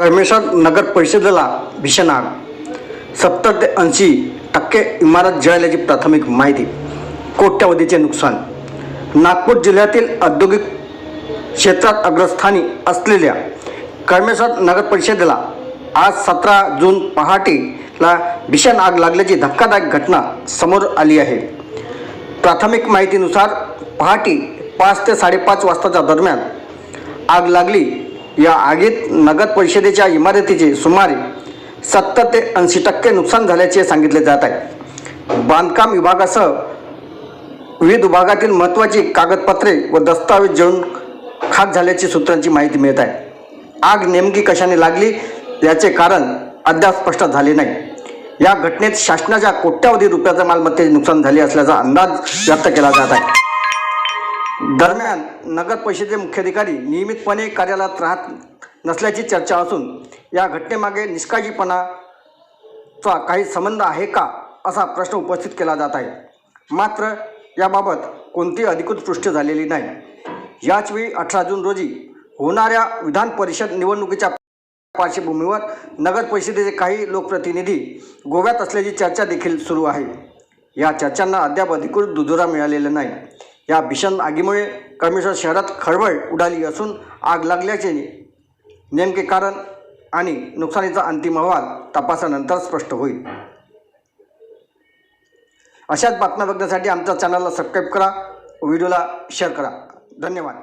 कळमेश्वर नगर परिषदेला भीषण आग. 70 ते 80% इमारत जळाल्याची प्राथमिक माहिती. कोट्यवधीचे नुकसान. नागपूर जिल्ह्यातील औद्योगिक क्षेत्रात अग्रस्थानी असलेल्या कळमेश्वर नगर परिषदेला आज 17 जून पहाटेला भीषण आग लागल्याची धक्कादायक घटना समोर आली आहे. प्राथमिक माहितीनुसार पहाटे 5 ते 5:30 वाजताच्या दरम्यान आग लागली. या आगीत नगर परिषदेच्या इमारतीचे सुमारे 70 ते 80% नुकसान झाल्याचे सांगितले जात आहे. बांधकाम विभागासह विविध विभागातील महत्त्वाची कागदपत्रे व दस्तावेज जळून खाक झाल्याची सूत्रांची माहिती मिळत आहे. आग नेमकी कशाने लागली याचे कारण अद्याप स्पष्ट झाले नाही. या घटनेत शासनाच्या कोट्यवधी रुपयाच्या मालमत्तेचे नुकसान झाले असल्याचा अंदाज व्यक्त केला जात आहे. दरम्यान नगर परिषदेचे मुख्याधिकारी नियमितपणे कार्यालयात राहत नसल्याची चर्चा असून या घटनेमागे निष्काळजीपणाचा काही संबंध आहे का असा प्रश्न उपस्थित केला जात आहे. मात्र याबाबत कोणतीही अधिकृत पुष्टी झालेली नाही. याचवेळी 18 जून रोजी होणाऱ्या विधान परिषद निवडणुकीच्या पार्श्वभूमीवर नगर परिषदेचे काही लोकप्रतिनिधी गोव्यात असल्याची चर्चा देखील सुरू आहे. या चर्चांना अद्याप अधिकृत दुजोरा मिळालेला नाही. या भीषण आगीमुळे कळमेश्वर शहरात खळबळ उडाली असून आग लागल्याचे नेमके कारण आणि नुकसानीचा अंतिम अहवाल तपासानंतर स्पष्ट होईल. अशाच बातम्या बघण्यासाठी आमच्या चॅनलला सबस्क्राईब करा, व्हिडिओला शेअर करा. धन्यवाद.